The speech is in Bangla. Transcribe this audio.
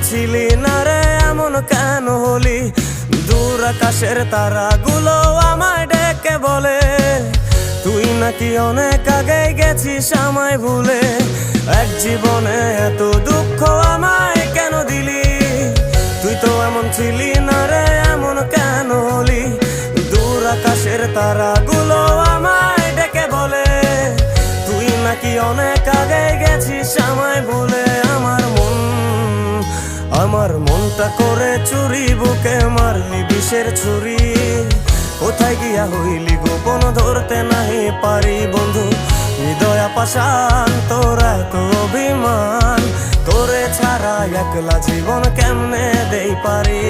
ছিলি না রে এমন কেন হলি? দূর আকাশের তারাগুলো আমায় ডেকে বলে তুই নাকি অনেক আগে গেছিস আমায় ভুলে। এক জীবনে এত দুঃখ আমায় কেন দিলি? তুই তো এমন ছিলি না রে এমন কেন হলি? দূর আকাশের তারাগুলো আমায় ডেকে বলে তুই নাকি অনেক আগে গেছিস আমায় ভুলে। আমার মনটা করে চুরি, বুকে মারলি বিষের ছুরি। কোথায় গিয়া হইলি গোপন ধরতে নাহি পারি বন্ধু। হৃদয় পাষাণ তোর এত অভিমান, তোরে ছাড়া একলা জীবন কেমনে দেই পারি।